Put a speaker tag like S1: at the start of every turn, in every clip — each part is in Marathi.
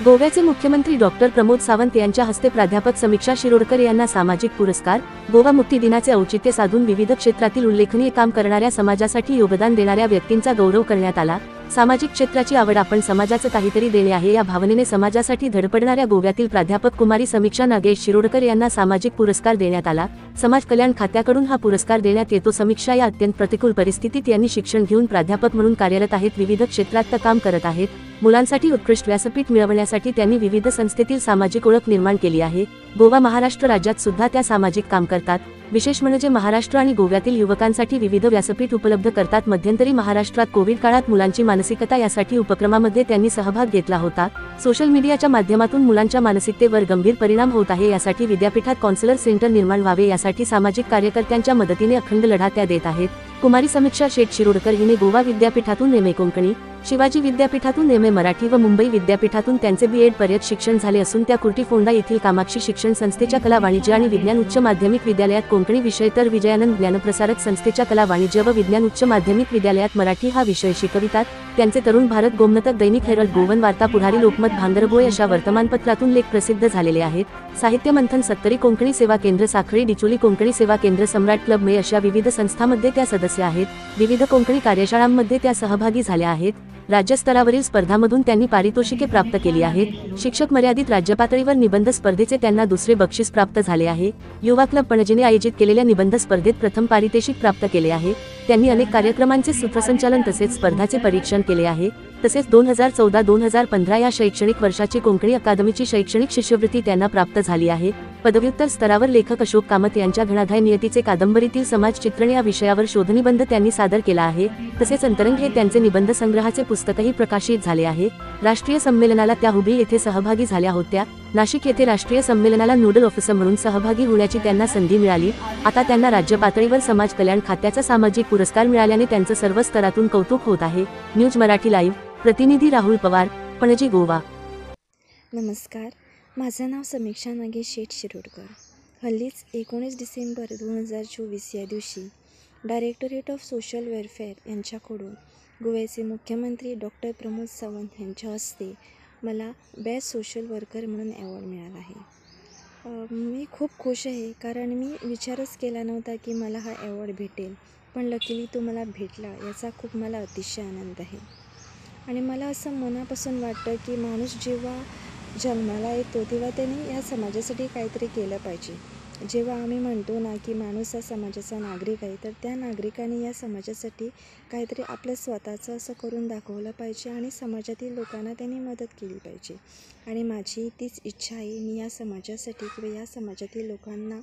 S1: गोव्याचे मुख्यमंत्री डॉक्टर प्रमोद सावंत यांच्या हस्ते प्राध्यापक समीक्षा शिरोडकर यांना सामाजिक पुरस्कार, गोवा मुक्ती दिनाचे औचित्य साधून विविध क्षेत्रातील उल्लेखनीय काम करणाऱ्या समाजासाठी योगदान देणाऱ्या व्यक्तींचा गौरव करण्यात आला। सामाजिक क्षेत्राची आवड आपण समाजाचं काहीतरी देणे आहे या भावनेने समाजासाठी धडपडणाऱ्या गोव्यातील प्राध्यापक कुमारी समीक्षा नागेश शिरोडकर यांना सामाजिक पुरस्कार देण्यात आला। समाज कल्याण खात्याकडून हा पुरस्कार देण्यात येतो। समीक्षा या अत्यंत प्रतिकूल परिस्थितीत यांनी शिक्षण घेऊन प्राध्यापक म्हणून कार्यरत आहेत, विविध क्षेत्रात काम करत आहेत। मुलांसाठी उत्कृष्ट व्यासपीठ मिळवण्यासाठी त्यांनी विविध संस्थेतील सामाजिक ओळख निर्माण केली आहे। गोवा महाराष्ट्र राज्यात सुद्धा त्या सामाजिक काम करतात। विशेष म्हणजे महाराष्ट्र आणि गोव्यातील युवकांसाठी विविध व्यासपीठ उपलब्ध करतात। मध्यंतरी महाराष्ट्रात कोविड काळात मुलांची मानसिकता यासाठी उपक्रमामध्ये त्यांनी सहभाग घेतला होता। सोशल मीडियाच्या माध्यमातून मुलांच्या मानसिकतेवर गंभीर परिणाम होत आहे, यासाठी विद्यापीठात काउन्सिलर सेंटर निर्माण व्हावे यासाठी सामाजिक कार्यकर्त्यांच्या मदतीने अखंड लढा त्या देत आहेत। कुमारी समीक्षा शेठ शिरोडकर हिने गोवा विद्यापीठातून एम.ए. कोंकणी, शिवाजी विद्यापीठातून एम.ए. मराठी व मुंबई विद्यापीठातून त्यांचे B.एड पर्यंत शिक्षण झाले असून त्या कुर्टीफोंडा येथील कामाक्षी शिक्षण संस्थेच्या कला वाणिज्य आणि विज्ञान उच्च माध्यमिक विद्यालयात कोंकणी विषय तर विजयानंद ज्ञानप्रसारक संस्थेच्या कला वाणिज्य व विज्ञान उच्च माध्यमिक विद्यालयात मराठी हा विषय शिकवितात। त्यांचे तरुण भारत, गोमंतक, दैनिक हेरल्ड, गोवन वार्ता, पुढारी, लोकमत, भांगरभोय अशा वर्तमानपत्रातून लेख प्रसिद्ध झालेले आहेत। साहित्य मंथन, सत्तरी कोंकणी सेवा केंद्र, साखळी, डिचोली कोंकणी सेवा केंद्र, सम्राट क्लब मे अशा विविध संस्थांमध्ये त्या सदस्य आहेत। विविध कोंकणी कार्यशाळांमध्ये त्या सहभागी झाल्या आहेत। राज्यस्तरावरील स्पर्धांमधून त्यांनी पारितोषिके प्राप्त केली आहेत। शिक्षक मर्यादित राज्य पातळीवर निबंध स्पर्धेचे त्यांना दुसरे बक्षीस प्राप्त झाले आहे। युवा क्लब पणजीने आयोजित केलेल्या निबंध स्पर्धेत प्रथम पारितोषिक प्राप्त केले आहे। त्यांनी अनेक कार्यक्रमांचे सूत्रसंचालन तसेच स्पर्धाचे परीक्षण केले आहे। तसेच 2014-2015 या शैक्षणिक वर्षाची कोंकणी अकादमीची शैक्षणिक शिष्यवृत्ती त्यांना प्राप्त झाली आहे। पदव्युत्तर स्तरावर लेखक अशोक कामत यांच्या घणाधाय नियतीचे कादंबरीतील समाज चित्रण या विषयावर शोधनिबंध त्यांनी सादर केला आहे। तसेच अंतरंग हे त्यांचे निबंध संग्रहाचे पुस्तकही प्रकाशित झाले आहे। राष्ट्रीय संमेलनाला त्या हुबळी येथे सहभागी झाल्या होत्या। नाशिक येथे राष्ट्रीय संमेलनाला नोडल ऑफिसर म्हणून सहभागी होण्याची त्यांना संधी मिळाली। आता त्यांना राज्य पातळीवर समाज कल्याण खात्याचा सामाजिक पुरस्कार मिळाल्याने त्यांचं सर्व स्तरातून कौतुक होत आहे। न्यूज मराठी लाईव्ह प्रतिनिधी राहुल पवार, पणजी, गोवा।
S2: नमस्कार, माझं नाव समीक्षा नागेश शेठ शिरोडकर। हल्लीच 19 डिसेंबर 2024 या दिवशी डायरेक्टरेट ऑफ सोशल वेलफेअर यांच्याकडून गोव्याचे मुख्यमंत्री डॉक्टर प्रमोद सावंत यांच्या हस्ते मला बेस्ट सोशल वर्कर म्हणून ॲवॉर्ड मिळाला आहे। मी खूप खुश आहे, कारण मी विचारच केला नव्हता की मला हा ॲवॉर्ड भेटेल, पण लकीली तो मला भेटला। याचा खूप मला अतिशय आनंद आहे। आणि मला असं मनापासून वाटतं की माणूस जेव्हा जन्माला येतो तेव्हा त्याने या समाजासाठी काहीतरी केलं पाहिजे। जेव्हा आम्ही म्हणतो ना की माणूस हा समाजाचा नागरिक आहे, तर त्या नागरिकाने या समाजासाठी काहीतरी आपलं स्वतःचं असं करून दाखवलं पाहिजे आणि समाजातील लोकांना त्यांनी मदत केली पाहिजे। आणि माझी तीच इच्छा आहे, मी या समाजासाठी किंवा या समाजातील लोकांना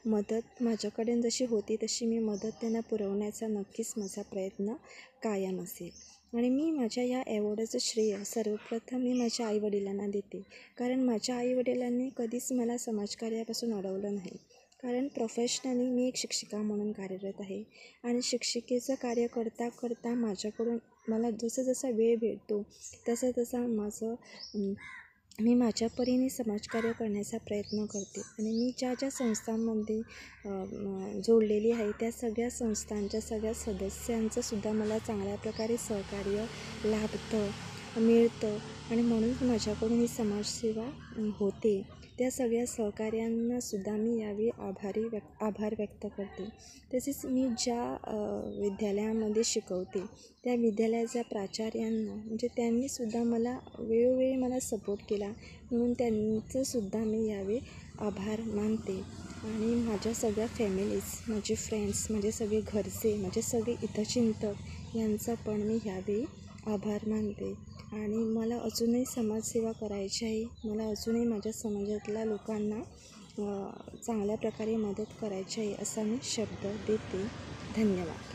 S2: मदत माझ्याकडून जशी होती तशी मी मदत त्यांना पुरवण्याचा नक्कीच माझा प्रयत्न कायम असेल। आणि मी माझ्या या ॲवॉर्डाचं श्रेय सर्वप्रथम मी माझ्या आईवडिलांना देते, कारण माझ्या आईवडिलांनी कधीच मला समाजकार्यापासून अडवलं नाही। कारण प्रोफेशनली मी एक शिक्षिका म्हणून कार्यरत आहे आणि शिक्षिकेचं कार्य करता करता माझ्याकडून मला जसा वेळ भेटतो तसा मी माझ्या परीने समाजकार्य करण्याचा प्रयत्न करते। आणि मी ज्या संस्थांमध्ये जोडलेली आहे त्या सगळ्या संस्थांच्या सगळ्या सदस्यांचंसुद्धा मला चांगल्या प्रकारे सहकार्य मिळतं आणि म्हणून माझ्याकडून ही समाजसेवा होते। त्या सगळ्या सहकार्यांनासुद्धा मी यावेळी आभार व्यक्त करते। तसेच मी ज्या विद्यालयामध्ये शिकवते त्या विद्यालयाच्या प्राचार्यांना म्हणजे त्यांनीसुद्धा मला वेळोवेळी मला सपोर्ट केला, म्हणून त्यांचंसुद्धा मी यावेळी आभार मानते। आणि माझ्या सगळ्या फॅमिलीज, माझे फ्रेंड्स, माझे सगळे घरचे, माझे सगळे हितचिंतक यांचा पण मी यावेळी आभार मानते। आणि मला अजूनही समाजसेवा करायची आहे, मला अजूनही माझ्या समाजातल्या लोकांना चांगल्या प्रकारे मदत करायची आहे असा मी शब्द देते। धन्यवाद।